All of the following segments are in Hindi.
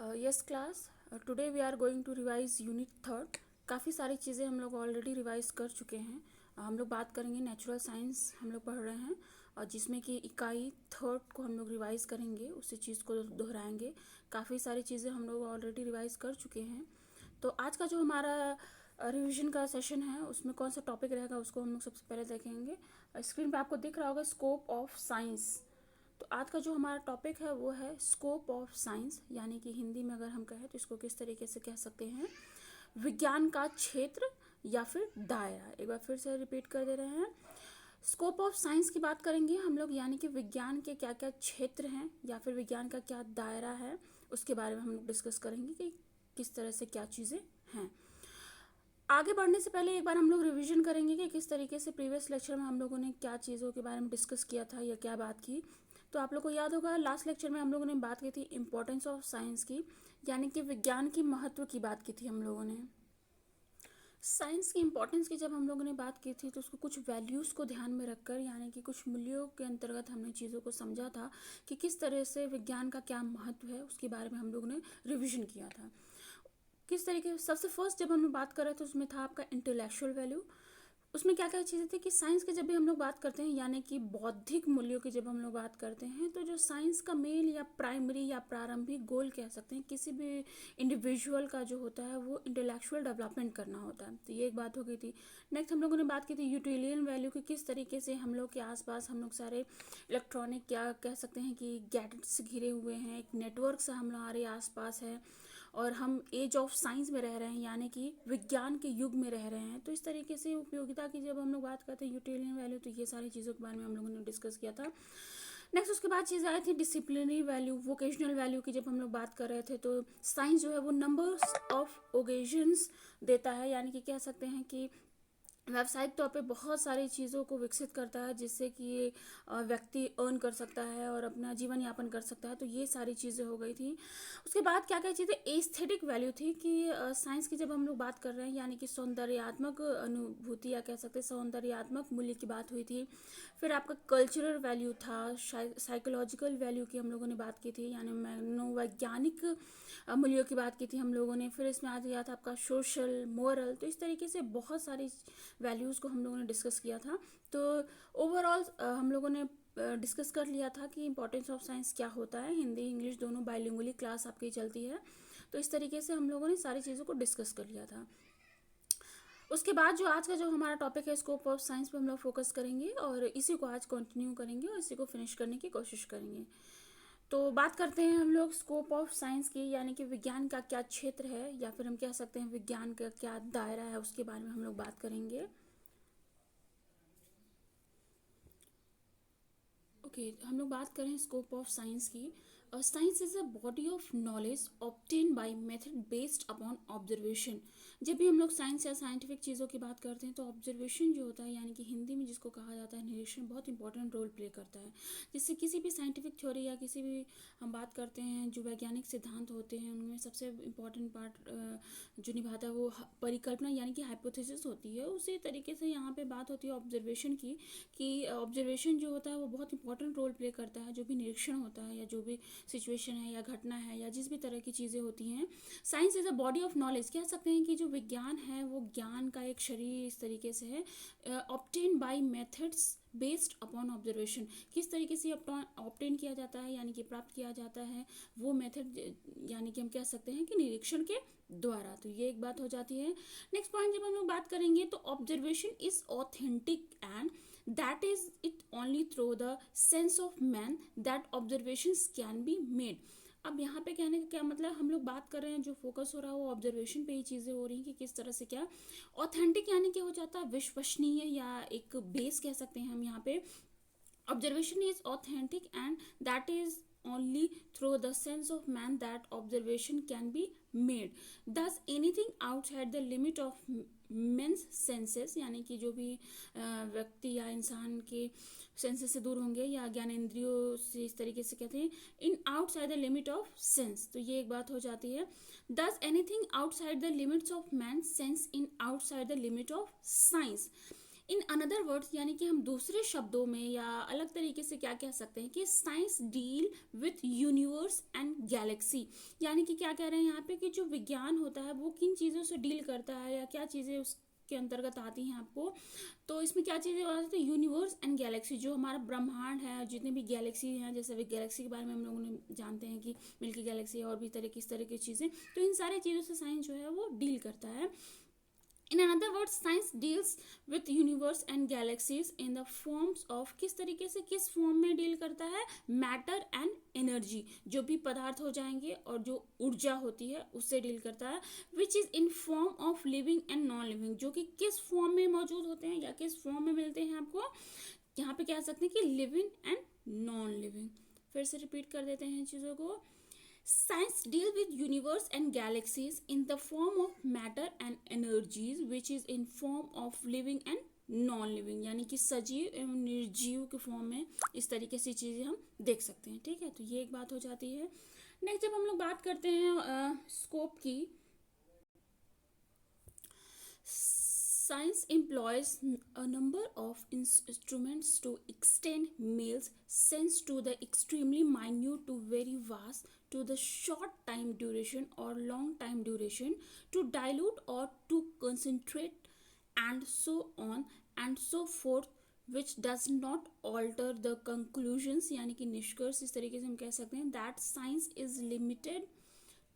Yes class, today we are going to revise unit third. काफ़ी सारी चीज़ें हम लोग ऑलरेडी रिवाइज कर चुके हैं। हम लोग बात करेंगे नेचुरल साइंस हम लोग पढ़ रहे हैं, और जिसमें कि इकाई थर्ड को हम लोग रिवाइज करेंगे, उसी चीज़ को दोहराएंगे। काफ़ी सारी चीज़ें हम लोग ऑलरेडी रिवाइज कर चुके हैं। तो आज का जो हमारा रिवीजन का सेशन है उसमें कौन सा टॉपिक रहेगा उसको हम लोग सबसे पहले देखेंगे। स्क्रीन पे आपको दिख रहा होगा स्कोप ऑफ साइंस। तो आज का जो हमारा टॉपिक है वो है स्कोप ऑफ साइंस, यानी कि हिंदी में अगर हम कहें तो इसको किस तरीके से कह सकते हैं, विज्ञान का क्षेत्र या फिर दायरा। एक बार फिर से रिपीट कर दे रहे हैं, स्कोप ऑफ साइंस की बात करेंगे हम लोग, यानी कि विज्ञान के क्या क्या क्षेत्र हैं या फिर विज्ञान का क्या दायरा है, उसके बारे में हम लोग डिस्कस करेंगे कि किस तरह से क्या चीज़ें हैं। आगे बढ़ने से पहले एक बार हम लोग रिवीजन करेंगे कि किस तरीके से प्रीवियस लेक्चर में हम लोगों ने क्या चीज़ों के बारे में डिस्कस किया था या क्या बात की। तो आप लोग को याद होगा लास्ट लेक्चर में हम लोगों ने बात की थी इम्पोर्टेंस ऑफ साइंस की, यानी कि विज्ञान की महत्व की बात की थी हम लोगों ने। साइंस की इम्पोर्टेंस की जब हम लोगों ने बात की थी तो उसको कुछ वैल्यूज़ को ध्यान में रखकर, यानी कि कुछ मूल्यों के अंतर्गत हमने चीज़ों को समझा था कि किस तरह से विज्ञान का क्या महत्व है, उसके बारे में हम लोगों ने रिविजन किया था। किस तरीके सबसे फर्स्ट जब हम लोग बात कर रहे थे उसमें था आपका इंटेलेक्चुअल वैल्यू। उसमें क्या क्या चीज़ें थी कि साइंस की जब भी हम लोग बात करते हैं, यानी कि बौद्धिक मूल्यों की जब हम लोग बात करते हैं, तो जो साइंस का मेन या प्राइमरी या प्रारंभिक गोल कह सकते हैं किसी भी इंडिविजुअल का जो होता है वो इंटेलेक्चुअल डेवलपमेंट करना होता है। तो ये एक बात हो गई थी। नेक्स्ट हम लोगों ने बात की थी यूटिलियन वैल्यू की, किस तरीके से हम लोग के आसपास हम लोग सारे इलेक्ट्रॉनिक क्या कह सकते हैं कि गैजेट्स घिरे हुए हैं, एक नेटवर्क सा हम लोग हमारे आसपास है और हम एज ऑफ साइंस में रह रहे हैं, यानी कि विज्ञान के युग में रह रहे हैं। तो इस तरीके से उपयोगिता की जब हम लोग बात करते हैं यूटिलियन वैल्यू, तो ये सारी चीज़ों के बारे में हम लोगों ने डिस्कस किया था। नेक्स्ट उसके बाद चीज़ आई थी डिसिप्लिनरी वैल्यू, वोकेशनल वैल्यू की जब हम लोग बात कर रहे थे। तो साइंस जो है वो नंबर्स ऑफ ओकेजन्स देता है, यानी कि कह सकते हैं कि व्यावसायिक तौर पे बहुत सारी चीज़ों को विकसित करता है जिससे कि व्यक्ति अर्न कर सकता है और अपना जीवन यापन कर सकता है। तो ये सारी चीज़ें हो गई थी। उसके बाद क्या क्या चीज़ें एस्थेटिक वैल्यू थी कि साइंस की जब हम लोग बात कर रहे हैं, यानी कि सौंदर्यात्मक अनुभूति या कह सकते हैं सौंदर्यात्मक मूल्य की बात हुई थी। फिर आपका कल्चरल वैल्यू था, साइकोलॉजिकल वैल्यू की हम लोगों ने बात की थी, यानी मनोवैज्ञानिक मूल्यों की बात की थी हम लोगों ने। फिर इसमें आ गया था आपका सोशल, मोरल। तो इस तरीके से बहुत सारी वैल्यूज़ को हम लोगों ने डिस्कस किया था। तो ओवरऑल हम लोगों ने डिस्कस कर लिया था कि इंपॉर्टेंस ऑफ साइंस क्या होता है। हिंदी इंग्लिश दोनों बाइलिंगुअली क्लास आपकी चलती है, तो इस तरीके से हम लोगों ने सारी चीज़ों को डिस्कस कर लिया था। उसके बाद जो आज का जो हमारा टॉपिक है स्कोप ऑफ साइंस पे हम लोग फोकस करेंगे और इसी को आज कंटिन्यू करेंगे और इसी को फिनिश करने की कोशिश करेंगे। तो बात करते हैं हम लोग स्कोप ऑफ साइंस की, यानी कि विज्ञान का क्या क्षेत्र है या फिर हम कह सकते हैं विज्ञान का क्या दायरा है, उसके बारे में हम लोग बात करेंगे। ओके, हम लोग बात करें स्कोप ऑफ साइंस की। Science is a body of knowledge obtain by method based upon observation. जब भी हम लोग साइंस या साइंटिफिक चीज़ों की बात करते हैं तो ऑब्जर्वेशन जो होता है, यानी कि हिंदी में जिसको कहा जाता है निरीक्षण, बहुत इंपॉर्टेंट रोल प्ले करता है। जिससे किसी भी साइंटिफिक थ्योरी या किसी भी हम बात करते हैं जो वैज्ञानिक सिद्धांत होते हैं उनमें सबसे इम्पॉर्टेंट पार्ट जो निभाता है वो परिकल्पना यानी कि हाइपोथेसिस होती है। उसी तरीके से यहाँ पे बात होती है ऑब्जर्वेशन की, कि ऑब्जर्वेशन जो होता है वो बहुत इंपॉर्टेंट रोल प्ले करता है। जो भी निरीक्षण होता है या जो भी सिचुएशन है या घटना है या जिस भी तरह की चीज़ें होती हैं, science is a body of knowledge. कह सकते हैं कि जो विज्ञान है वो ज्ञान का एक शरीर इस तरीके से है, obtain bye methods based upon observation. किस तरीके से ऑब्टेन किया जाता है यानी कि प्राप्त किया जाता है वो मेथड, यानी कि हम कह सकते हैं कि निरीक्षण के द्वारा। तो ये एक बात हो जाती है। नेक्स्ट पॉइंट जब हम लोग बात करेंगे तो observation is authentic and that is it only through the sense of man that observations can be made। अब यहाँ पे कहने का क्या मतलब, हम लोग बात कर रहे हैं जो फोकस हो रहा है वो ऑब्जर्वेशन पे ही चीज़ें हो रही हैं कि किस तरह से क्या ऑथेंटिक यानी कि हो जाता है विश्वसनीय या एक बेस कह सकते हैं हम यहाँ पे। Observation is authentic and that is only through the sense of man that observation can be made। Thus anything outside the limit of men's senses, यानी कि जो भी व्यक्ति या इंसान के सेंसेस से दूर होंगे या ज्ञानेंद्रियों से, इस तरीके से कहते हैं in outside the limit of sense. तो ये एक बात हो जाती है। Thus anything outside the limits of man's sense in outside the limit of science। In another words यानी कि हम दूसरे शब्दों में या अलग तरीके से क्या कह सकते हैं कि science deal with universe and Galaxy, यानी कि क्या कह रहे हैं यहाँ पे कि जो विज्ञान होता है वो किन चीज़ों से डील करता है या क्या चीज़ें उसके अंतर्गत आती हैं आपको। तो इसमें क्या चीज़ें आती है, यूनिवर्स एंड गैलेक्सी, जो हमारा ब्रह्मांड है, जितने भी गैलेक्सी हैं, जैसे वे गैलेक्सी के बारे में हम लोगों ने जानते हैं कि मिल्की गैलेक्सी और भी तरह की इस तरह की चीज़ें, तो इन सारी चीज़ों से साइंस जो है वो डील करता है। In another words science deals with universe and galaxies in the forms of, किस तरीके से किस फॉर्म में डील करता है, मैटर एंड एनर्जी, जो भी पदार्थ हो जाएंगे और जो ऊर्जा होती है उससे डील करता है। Which is in form of living and non living, जो कि किस फॉर्म में मौजूद होते हैं या किस फॉर्म में मिलते हैं आपको, यहाँ पे कह सकते हैं कि लिविंग एंड नॉन लिविंग। फिर से रिपीट कर देते हैं चीज़ों को। Science deal with universe and galaxies in the form of matter and energies which is in form of living and non living, यानी कि सजीव एवं निर्जीव के फॉर्म में इस तरीके से चीज़ें हम देख सकते हैं। ठीक है, तो ये एक बात हो जाती है। नेक्स्ट जब हम लोग बात करते हैं स्कोप की, science employs a number of instruments to extend males sense to the extremely minute to very vast to the short time duration or long time duration, to dilute or to concentrate and so on and so forth, which does not alter the conclusions, यानी कि निष्कर्ष इस तरीके से हम कह सकते हैं that science is limited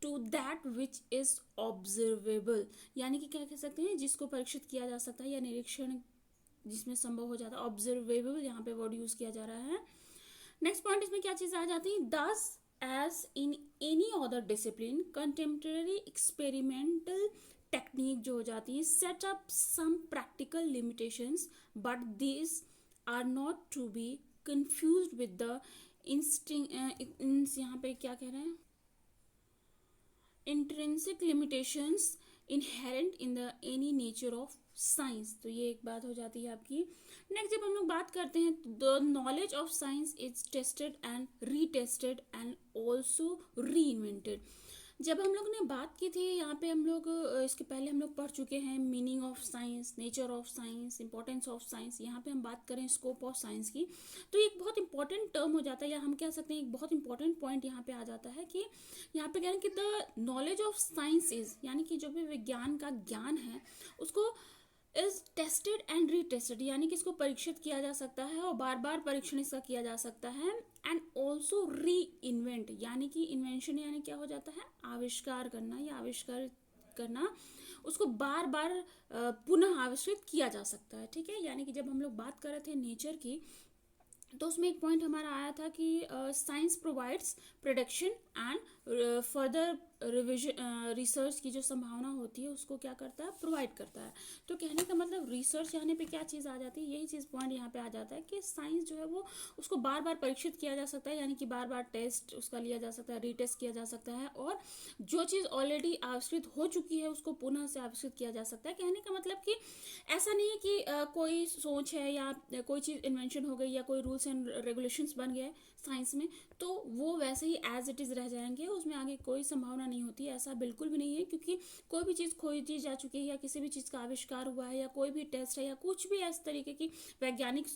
to that which is observable, यानी कि क्या कह सकते हैं, जिसको परीक्षित किया जा सकता है या निरीक्षण जिसमें संभव हो जाता है, ऑब्जर्वेबल यहाँ पे वर्ड यूज किया जा रहा है। नेक्स्ट पॉइंट इसमें क्या चीज़ आ जाती है, thus as in any other discipline contemporary experimental technique जो हो जाती है set up some practical limitations but this are not to be confused with the instinct, यहाँ पे क्या कह रहे हैं, intrinsic limitations inherent in the any nature of science। तो ये एक बात हो जाती है आपकी। नेक्स्ट जब हम लोग बात करते हैं, the knowledge of science is tested and retested and also reinvented. जब हम लोग ने बात की थी यहाँ पे, हम लोग इसके पहले हम लोग पढ़ चुके हैं meaning of science, nature of science, importance of science. यहाँ पे हम बात करें स्कोप ऑफ साइंस की, तो एक बहुत इंपॉर्टेंट टर्म हो जाता है, या हम कह सकते हैं एक बहुत इंपॉर्टेंट पॉइंट यहाँ पे आ जाता है कि यहाँ पे कह रहे हैं कि the knowledge of science is, यानी कि जो भी विज्ञान का ज्ञान है उसको इज टेस्टेड एंड रीटेस्टेड, यानी कि इसको परीक्षित किया जा सकता है और बार बार परीक्षण इसका किया जा सकता है। एंड ऑल्सो री इन्वेंट, यानी कि इन्वेंशन यानी क्या हो जाता है, आविष्कार करना या आविष्कार करना, उसको बार बार पुनः आविष्कृत किया जा सकता है। ठीक है, यानी कि जब हम लोग बात कर रहे थे नेचर की, तो उसमें एक पॉइंट हमारा आया था कि science provides production and further revision, research की जो संभावना होती है उसको क्या करता है, प्रोवाइड करता है। तो कहने का मतलब रिसर्च आने पे क्या चीज़ आ जाती है, यही चीज़ पॉइंट यहाँ पे आ जाता है कि साइंस जो है वो उसको बार बार परीक्षित किया जा सकता है, यानी कि बार बार टेस्ट उसका लिया जा सकता है, रीटेस्ट किया जा सकता है, और जो चीज़ ऑलरेडी आविष्कृत हो चुकी है उसको पुनः से आविष्कृत किया जा सकता है। कहने का मतलब कि ऐसा नहीं है कि कोई सोच है या कोई चीज़ इन्वेंशन हो गई या कोई रूल्स एंड रेगुलेशंस बन गए साइंस में, तो वो वैसे ही एज इट इज़ रह जाएंगे, उसमें आगे कोई संभावना नहीं होती है। ऐसा बिल्कुल भी नहीं है, क्योंकि कोई भी चीज़ खोजी जा चुकी है या किसी भी चीज़ का आविष्कार हुआ है या कोई भी टेस्ट है या कुछ भी इस तरीके की वैज्ञानिक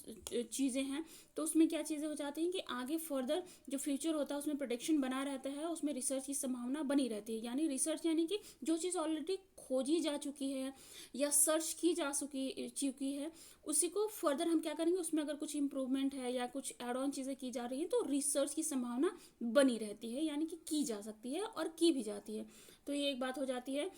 चीज़ें हैं, तो उसमें क्या चीज़ें हो जाती हैं कि आगे फर्दर जो फ्यूचर होता है उसमें प्रोडक्शन बना रहता है, उसमें रिसर्च की संभावना बनी रहती है। यानी रिसर्च यानी कि जो चीज़ ऑलरेडी खोजी जा चुकी है या सर्च की जा चुकी है उसी को फर्दर हम क्या करेंगे, उसमें अगर कुछ इम्प्रूवमेंट है या कुछ एड ऑन चीज़ें की जा रही हैं तो रिसर्च की संभावना बनी रहती है, यानी कि की जा सकती है और की भी जाती है। तो ये एक बात हो जाती है।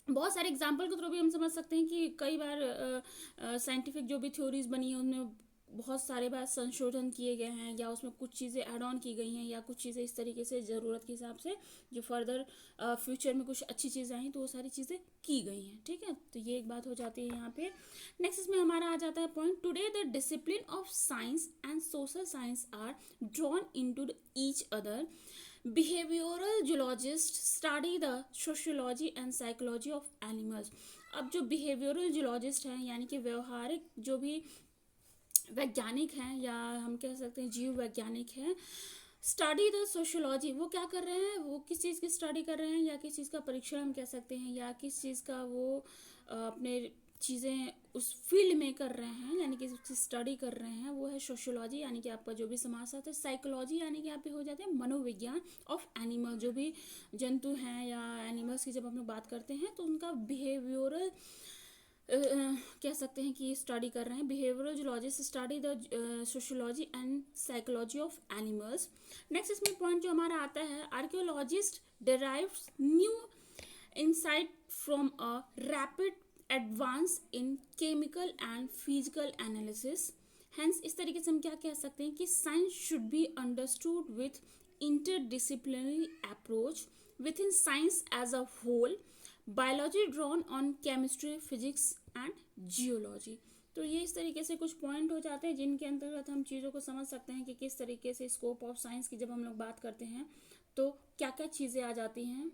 बहुत सारे एग्जाम्पल के थ्रू भी हम समझ सकते हैं कि कई बार साइंटिफिक जो भी थ्योरीज बनी है उनमें बहुत सारे बार संशोधन किए गए हैं या उसमें कुछ चीज़ें ऐड ऑन की गई हैं या कुछ चीज़ें इस तरीके से ज़रूरत के हिसाब से जो फर्दर फ्यूचर में कुछ अच्छी चीज़ें आई तो वो सारी चीज़ें की गई हैं। ठीक है, तो ये एक बात हो जाती है यहाँ पे। नेक्स्ट इसमें हमारा आ जाता है point, today the discipline of science and social science are drawn into each other. Behavioural zoologist study the sociology and psychology of animals. अब जो बिहेवियरल जूलॉजिस्ट हैं यानी कि व्यवहारिक जो भी वैज्ञानिक हैं या हम कह सकते हैं जीव वैज्ञानिक हैं, स्टडी द सोशियोलॉजी, वो क्या कर रहे हैं, वो किस चीज़ की स्टडी कर रहे हैं या किस चीज़ का परीक्षण हम कह सकते हैं या किस चीज़ का वो अपने चीज़ें उस फील्ड में कर रहे हैं, यानी कि उसकी स्टडी कर रहे हैं, वो है सोशियोलॉजी, यानी कि आपका जो भी समाजशास्त्र। साइकोलॉजी यानी कि यहाँ पे हो जाते हैं मनोविज्ञान ऑफ एनिमल, जो भी जंतु हैं या एनिमल्स की जब हम लोग बात करते हैं तो उनका बिहेवियरल कह सकते हैं कि स्टडी कर रहे हैं। Behavioural zoologist study the sociology and psychology of animals. Next इसमें पॉइंट जो हमारा आता है, archaeologist derives new insight from a rapid advance in chemical and physical analysis. Hence इस तरीके से हम क्या कह सकते हैं कि science should be understood with interdisciplinary approach within science as a whole, biology drawn on chemistry, physics and geology. तो ये इस तरीके से कुछ पॉइंट हो जाते हैं जिनके अंतर्गत हम चीज़ों को समझ सकते हैं कि किस तरीके से स्कोप ऑफ साइंस की जब हम लोग बात करते हैं तो क्या क्या चीज़ें आ जाती हैं।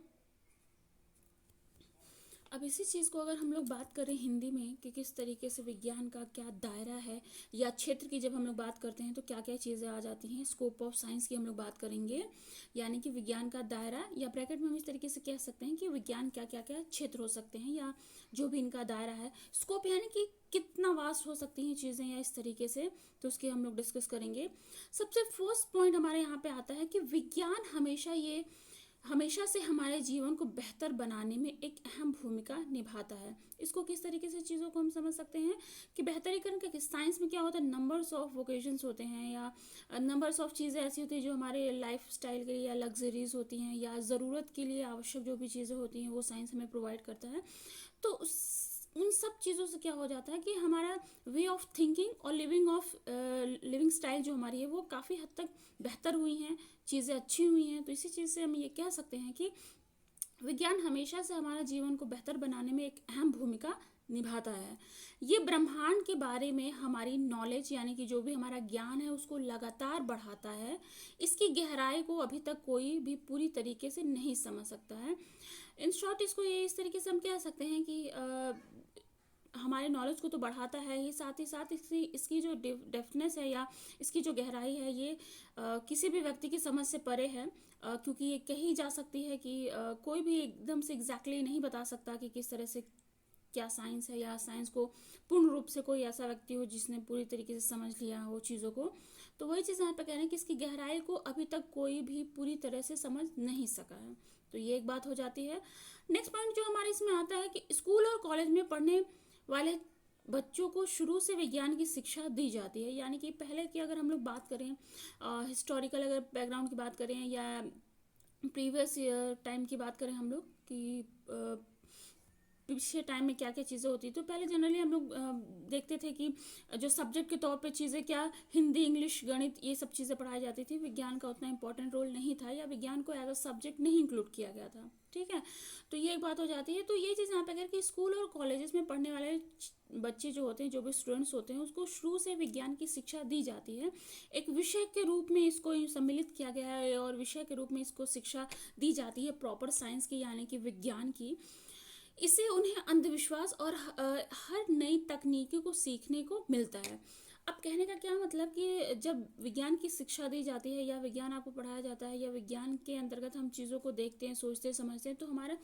अब इसी चीज़ को अगर हम लोग बात करें हिंदी में कि किस तरीके से विज्ञान का क्या दायरा है या क्षेत्र की जब हम लोग बात करते हैं तो क्या क्या चीज़ें आ जाती हैं, स्कोप ऑफ साइंस की हम लोग बात करेंगे, यानी कि विज्ञान का दायरा, या ब्रैकेट में हम इस तरीके से कह सकते हैं कि विज्ञान क्या क्या क्या क्षेत्र हो सकते हैं या जो भी इनका दायरा है। स्कोप यानी कि कितना वास्ट हो सकती हैं चीज़ें या इस तरीके से, तो उसकी हम लोग डिस्कस करेंगे। सबसे फर्स्ट पॉइंट हमारे यहाँ पे आता है कि विज्ञान हमेशा से हमारे जीवन को बेहतर बनाने में एक अहम भूमिका निभाता है। इसको किस तरीके से चीज़ों को हम समझ सकते हैं कि बेहतरीकरण का साइंस में क्या होता है, नंबर्स ऑफ वोकेशंस होते हैं या नंबर्स ऑफ चीज़ें ऐसी होती हैं जो हमारे लाइफ स्टाइल के लिए या लग्जरीज होती हैं या ज़रूरत के लिए आवश्यक जो भी चीज़ें होती हैं वो साइंस हमें प्रोवाइड करता है। तो उन सब चीज़ों से क्या हो जाता है कि हमारा वे ऑफ थिंकिंग और लिविंग स्टाइल जो हमारी है वो काफ़ी हद तक बेहतर हुई हैं, चीज़ें अच्छी हुई हैं। तो इसी चीज़ से हम ये कह सकते हैं कि विज्ञान हमेशा से हमारा जीवन को बेहतर बनाने में एक अहम भूमिका निभाता है। ये ब्रह्मांड के बारे में हमारी नॉलेज यानी कि जो भी हमारा ज्ञान है उसको लगातार बढ़ाता है। इसकी गहराई को अभी तक कोई भी पूरी तरीके से नहीं समझ सकता है। इन शॉर्ट इसको ये इस तरीके से हम कह सकते हैं कि हमारे नॉलेज को तो बढ़ाता है ही, साथ ही साथ इसकी जो डेफ्थनेस है या इसकी जो गहराई है ये किसी भी व्यक्ति की समझ से परे है, क्योंकि ये कही जा सकती है कि कोई भी एकदम से एग्जैक्टली नहीं बता सकता कि किस तरह से क्या साइंस है, या साइंस को पूर्ण रूप से कोई ऐसा व्यक्ति हो जिसने पूरी तरीके से समझ लिया हो चीज़ों को। तो वही चीज़ यहाँ पे कह रहे हैं कि इसकी गहराई को अभी तक कोई भी पूरी तरह से समझ नहीं सका है। तो ये एक बात हो जाती है। नेक्स्ट पॉइंट जो हमारे इसमें आता है कि स्कूल और कॉलेज में पढ़ने वाले बच्चों को शुरू से विज्ञान की शिक्षा दी जाती है। यानी कि पहले की अगर हम लोग बात करें, हिस्टोरिकल अगर बैकग्राउंड की बात करें या प्रीवियस टाइम की बात करें हम लोग कि पिछले टाइम में क्या क्या चीज़ें होती, तो पहले जनरली हम लोग देखते थे कि जो सब्जेक्ट के तौर पे चीज़ें क्या हिंदी, इंग्लिश, गणित ये सब चीज़ें पढ़ाई जाती थी। विज्ञान का उतना इंपॉर्टेंट रोल नहीं था या विज्ञान को एज अ सब्जेक्ट नहीं इंक्लूड किया गया था। ठीक है, तो ये एक बात हो जाती है। तो ये चीज़ यहाँ पे अगर कि स्कूल और कॉलेजेस में पढ़ने वाले बच्चे जो होते हैं, जो भी स्टूडेंट्स होते हैं, उसको शुरू से विज्ञान की शिक्षा दी जाती है। एक विषय के रूप में इसको सम्मिलित किया गया है और विषय के रूप में इसको शिक्षा दी जाती है प्रॉपर साइंस की यानी कि विज्ञान की। इससे उन्हें अंधविश्वास और हर नई तकनीकी को सीखने को मिलता है। अब कहने का क्या मतलब कि जब विज्ञान की शिक्षा दी जाती है या विज्ञान आपको पढ़ाया जाता है या विज्ञान के अंतर्गत हम चीज़ों को देखते हैं, सोचते हैं, समझते हैं, तो हमारा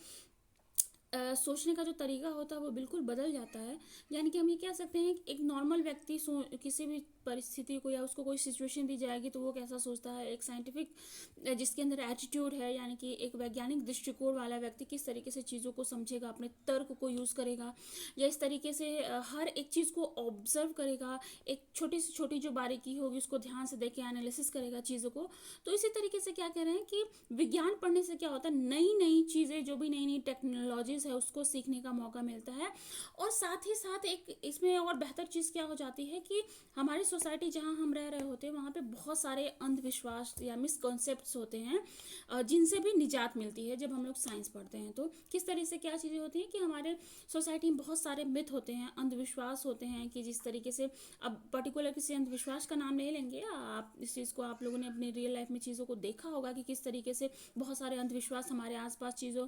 सोचने का जो तरीका होता है वो बिल्कुल बदल जाता है। यानी कि हम ये कह सकते हैं कि एक नॉर्मल व्यक्ति किसी भी परिस्थिति को या उसको कोई सिचुएशन दी जाएगी तो वो कैसा सोचता है, एक साइंटिफिक जिसके अंदर एटीट्यूड है यानी कि एक वैज्ञानिक दृष्टिकोण वाला व्यक्ति किस तरीके से चीज़ों को समझेगा, अपने तर्क को यूज़ करेगा या इस तरीके से हर एक चीज़ को ऑब्जर्व करेगा, एक छोटी से छोटी जो बारीकी होगी उसको ध्यान से देख के एनालिसिस करेगा चीज़ों को। तो इसी तरीके से क्या कह रहे हैं कि विज्ञान पढ़ने से क्या होता है, नई नई चीज़ें, जो भी नई नई टेक्नोलॉजीज है उसको सीखने का मौका मिलता है। और साथ ही साथ एक इसमें और बेहतर चीज़ क्या हो जाती है कि हमारी सोसाइटी जहाँ हम रह रहे होते हैं वहाँ पे बहुत सारे अंधविश्वास या मिसकॉन्सेप्ट्स होते हैं जिनसे भी निजात मिलती है जब हम लोग साइंस पढ़ते हैं। तो किस तरह से क्या चीज़ें होती हैं कि हमारे सोसाइटी में बहुत सारे मिथ होते हैं, अंधविश्वास होते हैं कि जिस तरीके से, अब पर्टिकुलर किसी अंधविश्वास का नाम नहीं लेंगे, आप इस चीज़ को आप लोगों ने अपनी रियल लाइफ में चीज़ों को देखा होगा कि किस तरीके से बहुत सारे अंधविश्वास हमारे आसपास चीज़ों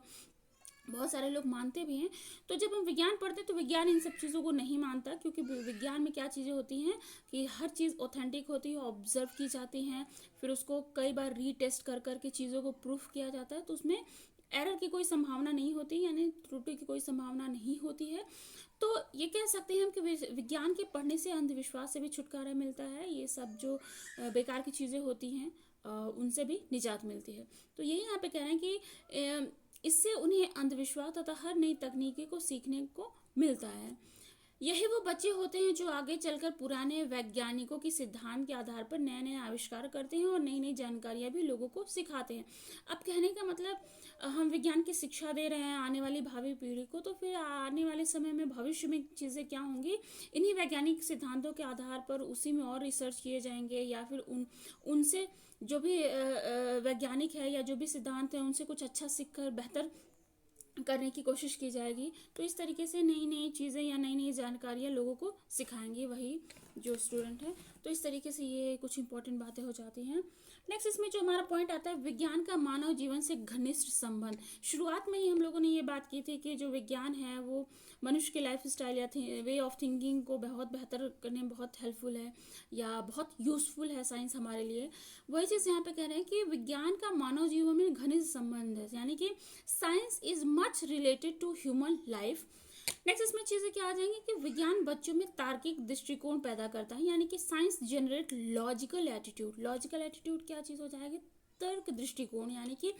बहुत सारे लोग मानते भी हैं। तो जब हम विज्ञान पढ़ते हैं तो विज्ञान इन सब चीज़ों को नहीं मानता, क्योंकि विज्ञान में क्या चीज़ें होती हैं कि हर चीज़ ऑथेंटिक होती है, ऑब्जर्व की जाती हैं, फिर उसको कई बार रीटेस्ट कर करके चीज़ों को प्रूफ किया जाता है। तो उसमें एरर की कोई संभावना नहीं होती, यानी त्रुटि की कोई संभावना नहीं होती है। तो ये कह सकते हैं हम कि विज्ञान के पढ़ने से अंधविश्वास से भी छुटकारा मिलता है। ये सब जो बेकार की चीज़ें होती हैं उनसे भी निजात मिलती है। तो यही यहाँ पे कह रहे हैं कि इससे उन्हें अंधविश्वास तथा हर नई तकनीकी को सीखने को मिलता है। यही वो बच्चे होते हैं जो आगे चलकर पुराने वैज्ञानिकों के सिद्धांत के आधार पर नए नए आविष्कार करते हैं और नई नई जानकारियां भी लोगों को सिखाते हैं। अब कहने का मतलब हम विज्ञान की शिक्षा दे रहे हैं आने वाली भावी पीढ़ी को, तो फिर आने वाले समय में भविष्य में चीज़ें क्या होंगी, इन्हीं वैज्ञानिक सिद्धांतों के आधार पर उसी में और रिसर्च किए जाएंगे, या फिर उनसे जो भी वैज्ञानिक है या जो भी सिद्धांत है उनसे कुछ अच्छा सीखकर बेहतर करने की कोशिश की जाएगी। तो इस तरीके से नई नई चीज़ें या नई नई जानकारियाँ लोगों को सिखाएंगे वही जो स्टूडेंट है। तो इस तरीके से ये कुछ इंपॉर्टेंट बातें हो जाती हैं। नेक्स्ट इसमें जो हमारा पॉइंट आता है, विज्ञान का मानव जीवन से घनिष्ठ संबंध। शुरुआत में ही हम लोगों ने ये बात की थी कि जो विज्ञान है वो मनुष्य के लाइफ स्टाइल या वे ऑफ थिंकिंग को बहुत बेहतर करने में बहुत हेल्पफुल है या बहुत यूजफुल है साइंस हमारे लिए। वही चीज़ यहाँ पे कह रहे हैं कि विज्ञान का मानव जीवन में घनिष्ठ संबंध है, यानी कि science is much related to human life. Next इसमें चीज़ें क्या आ जाएंगी कि विज्ञान बच्चों में तार्किक दृष्टिकोण पैदा करता है, यानी कि science generate logical attitude. Logical attitude क्या चीज़ हो जाएगी, तर्क दृष्टिकोण, यानी कि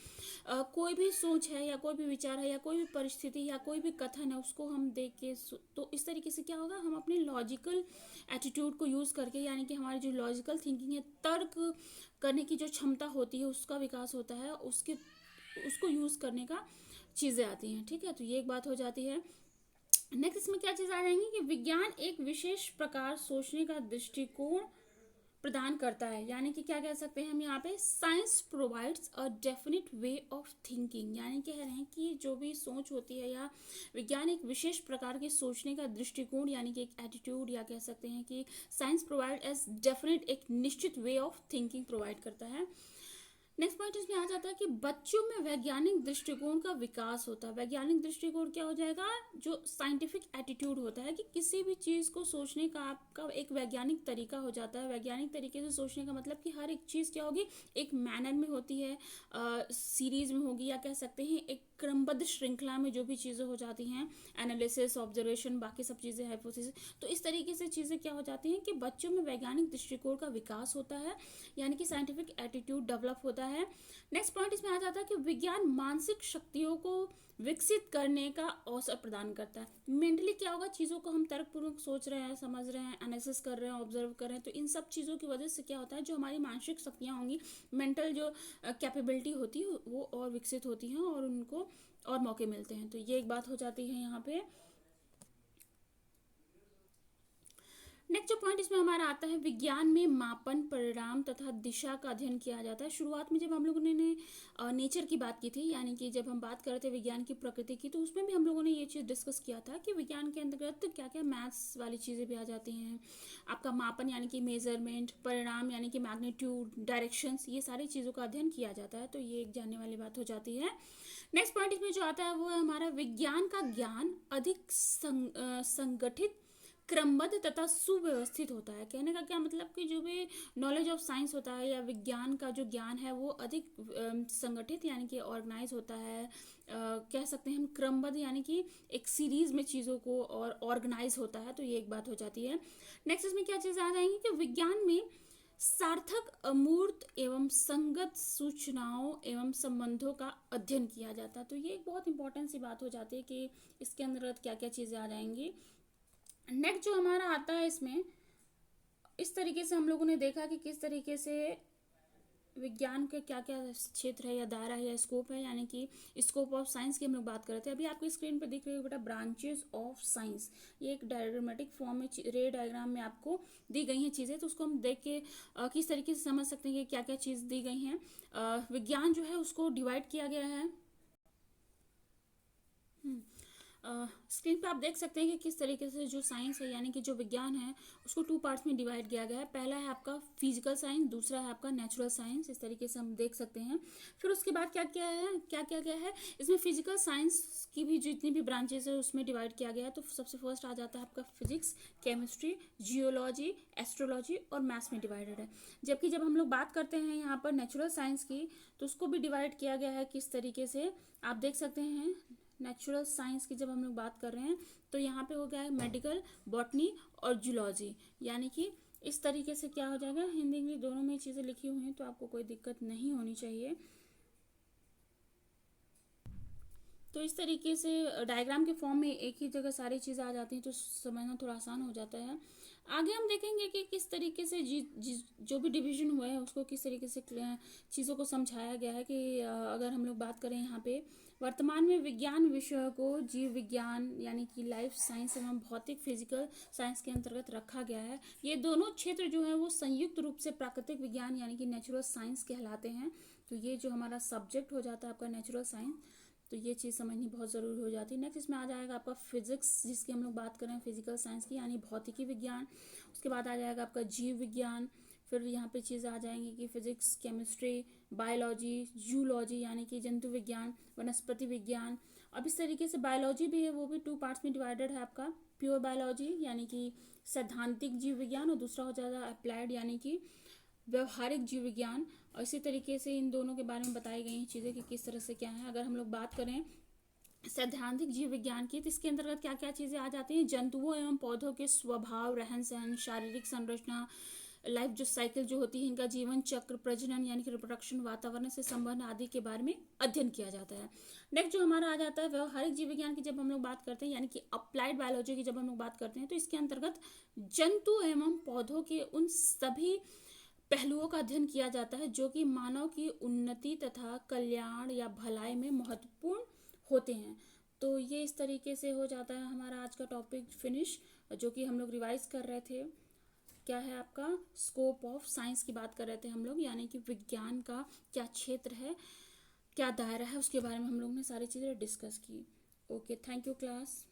कोई भी सोच है या कोई भी विचार है या कोई भी परिस्थिति या कोई भी कथन है उसको हम देख के तो इस तरीके से क्या होगा, हम अपने लॉजिकल एटीट्यूड को यूज़ करके, यानी कि हमारी जो लॉजिकल थिंकिंग है, तर्क करने की जो क्षमता होती है उसका विकास होता है, उसको यूज़ करने का चीज़ें आती हैं। ठीक है, तो ये एक बात हो जाती है। नेक्स्ट इसमें क्या चीज़ आ जाएंगी कि विज्ञान एक विशेष प्रकार सोचने का दृष्टिकोण प्रदान करता है, यानी कि क्या कह सकते हैं हम यहाँ पे, science provides a definite way of thinking, यानी कह रहे हैं कि जो भी सोच होती है या विज्ञान एक विशेष प्रकार के सोचने का दृष्टिकोण यानी कि एक एटीट्यूड, या कह सकते हैं कि साइंस प्रोवाइड एज डेफिनिट एक निश्चित वे ऑफ थिंकिंग प्रोवाइड करता है। नेक्स्ट पॉइंट इसमें आ जाता है कि बच्चों में वैज्ञानिक दृष्टिकोण का विकास होता है। वैज्ञानिक दृष्टिकोण क्या हो जाएगा, जो साइंटिफिक एटीट्यूड होता है कि किसी भी चीज़ को सोचने का आपका एक वैज्ञानिक तरीका हो जाता है। वैज्ञानिक तरीके से सोचने का मतलब कि हर एक चीज़ क्या होगी, एक मैनर में होती है, सीरीज में होगी, या कह सकते हैं एक क्रमबद्ध श्रृंखला में जो भी चीज़ें हो जाती हैं, एनालिसिस, ऑब्जर्वेशन, बाकी सब चीज़ें, हाइपोथेसिस। तो इस तरीके से चीज़ें क्या हो जाती हैं कि बच्चों में वैज्ञानिक दृष्टिकोण का विकास होता है, यानी कि साइंटिफिक एटीट्यूड डेवलप होता है। नेक्स्ट पॉइंट इसमें आ जाता है कि विज्ञान मानसिक शक्तियों को विकसित करने का अवसर प्रदान करता है। मेंटली क्या होगा, चीज़ों को हम तर्कपूर्वक सोच रहे हैं, समझ रहे हैं, एनालिसिस कर रहे हैं, ऑब्जर्व कर रहे हैं, तो इन सब चीज़ों की वजह से क्या होता है, जो हमारी मानसिक शक्तियाँ होंगी, मेंटल जो कैपेबिलिटी होती है वो और विकसित होती हैं और उनको और मौके मिलते हैं। तो ये एक बात हो जाती है यहाँ पे। नेक्स्ट जो पॉइंट इसमें हमारा आता है, विज्ञान में मापन, परिणाम तथा दिशा का अध्ययन किया जाता है। शुरुआत में जब हम लोगों ने नेचर की बात की थी, यानी कि जब हम बात कर रहे थे विज्ञान की प्रकृति की, तो उसमें भी हम लोगों ने ये चीज़ डिस्कस किया था कि विज्ञान के अंतर्गत क्या क्या मैथ्स वाली चीज़ें भी आ जाती हैं। आपका मापन यानी कि मेजरमेंट, परिणाम यानी कि मैग्नीट्यूड, डायरेक्शंस, ये सारी चीज़ों का अध्ययन किया जाता है। तो ये एक जानने वाली बात हो जाती है। नेक्स्ट पॉइंट इसमें जो आता है वो है हमारा, विज्ञान का ज्ञान अधिक संगठित, क्रमबद्ध तथा सुव्यवस्थित होता है। कहने का क्या मतलब कि जो भी नॉलेज ऑफ साइंस होता है या विज्ञान का जो ज्ञान है वो अधिक संगठित यानी कि ऑर्गेनाइज होता है, कह सकते हैं हम क्रमबद्ध यानी कि एक सीरीज में चीज़ों को और ऑर्गेनाइज होता है। तो ये एक बात हो जाती है। नेक्स्ट इसमें क्या चीज़ आ जाएंगी कि विज्ञान में सार्थक, अमूर्त एवं संगत सूचनाओं एवं संबंधों का अध्ययन किया जाता है। तो ये एक बहुत इंपॉर्टेंट सी बात हो जाती है कि इसके अंदर क्या क्या चीज़ें आ जाएंगी। नेक्स्ट जो हमारा आता है इसमें, इस तरीके से हम लोगों ने देखा कि किस तरीके से विज्ञान के क्या क्या क्षेत्र है या दायरा है या स्कोप है, यानी कि स्कोप ऑफ साइंस की हम लोग बात कर रहे थे। अभी आपको स्क्रीन पे दिख रही है बेटा, ब्रांचेस ऑफ साइंस। ये एक डायग्रामेटिक फॉर्म में रे डायग्राम में आपको दी गई हैं चीज़ें, तो उसको हम देख के किस तरीके से समझ सकते हैं कि क्या क्या चीज़ दी गई हैं। विज्ञान जो है उसको डिवाइड किया गया है। स्क्रीन पे आप देख सकते हैं कि किस तरीके से जो साइंस है यानी कि जो विज्ञान है उसको 2 पार्ट्स में डिवाइड किया गया है। पहला है आपका फिजिकल साइंस, दूसरा है आपका नेचुरल साइंस। इस तरीके से हम देख सकते हैं। फिर उसके बाद क्या क्या गया है इसमें, फिजिकल साइंस की भी जितनी भी ब्रांचेस है उसमें डिवाइड किया गया है। तो सबसे फर्स्ट आ जाता है आपका फिजिक्स, केमिस्ट्री, जियोलॉजी, एस्ट्रोलॉजी और मैथ्स में डिवाइडेड है। जबकि जब हम लोग बात करते हैं यहाँ पर नेचुरल साइंस की, तो उसको भी डिवाइड किया गया है किस तरीके से, आप देख सकते हैं। नेचुरल साइंस की जब हम लोग बात कर रहे हैं तो यहाँ पे हो गया है मेडिकल, बॉटनी और जूलॉजी, यानी कि इस तरीके से क्या हो जाएगा, हिंदी इंग्लिश दोनों में चीज़ें लिखी हुई हैं तो आपको कोई दिक्कत नहीं होनी चाहिए। तो इस तरीके से डायग्राम के फॉर्म में एक ही जगह सारी चीज़ें आ जाती हैं तो समझना थोड़ा आसान हो जाता है। आगे हम देखेंगे कि किस तरीके से जो भी डिवीजन हुआ है उसको किस तरीके से चीज़ों को समझाया गया है कि अगर हम लोग बात करें यहाँ पे वर्तमान में विज्ञान विषय को जीव विज्ञान यानी कि लाइफ साइंस एवं भौतिक फिजिकल साइंस के अंतर्गत रखा गया है। ये दोनों क्षेत्र जो है वो संयुक्त रूप से प्राकृतिक विज्ञान यानी कि नेचुरल साइंस कहलाते हैं। तो ये जो हमारा सब्जेक्ट हो जाता है आपका नेचुरल साइंस, तो ये चीज़ समझनी बहुत ज़रूरी हो जाती है। नेक्स्ट इसमें आ जाएगा आपका फिजिक्स, जिसकी हम लोग बात करें फिजिकल साइंस की यानी भौतिकी विज्ञान। उसके बाद आ जाएगा आपका जीव विज्ञान, फिर यहाँ पे चीज़ें आ जाएंगी कि फिजिक्स, केमिस्ट्री, बायोलॉजी, जूलॉजी यानी कि जंतु विज्ञान, वनस्पति विज्ञान। अब इस तरीके से बायोलॉजी भी है, वो भी 2 पार्ट्स में डिवाइडेड है आपका। प्योर बायोलॉजी यानी कि सैद्धांतिक जीव विज्ञान और दूसरा हो जाएगा अप्लाइड यानी कि व्यवहारिक जीव विज्ञान। और इसी तरीके से इन दोनों के बारे में बताई गई हैं चीज़ें कि किस तरह से क्या है। अगर हम लोग बात करें सैद्धांतिक जीव विज्ञान की तो इसके अंतर्गत क्या क्या चीज़ें आ जाती हैं, जंतुओं एवं पौधों के स्वभाव, रहन सहन, शारीरिक संरचना, लाइफ जो साइकिल जो होती है, इनका जीवन चक्र, प्रजनन यानी कि रिप्रोडक्शन, वातावरण से संबंध आदि के बारे में अध्ययन किया जाता है। नेक्स्ट जो हमारा आ जाता है व्यवहारिक जीव विज्ञान की जब हम लोग बात करते हैं यानी कि अप्लाइड बायोलॉजी की जब हम लोग बात करते हैं तो इसके अंतर्गत जंतु एवं पौधों के उन सभी पहलुओं का अध्ययन किया जाता है जो कि मानव की उन्नति तथा कल्याण या भलाई में महत्वपूर्ण होते हैं। तो ये इस तरीके से हो जाता है हमारा आज का टॉपिक फिनिश, जो कि हम लोग रिवाइज कर रहे थे। क्या है आपका स्कोप ऑफ साइंस की बात कर रहे थे हम लोग, यानी कि विज्ञान का क्या क्षेत्र है, क्या दायरा है, उसके बारे में हम लोग ने सारी चीज़ें डिस्कस की। Okay, thank you class.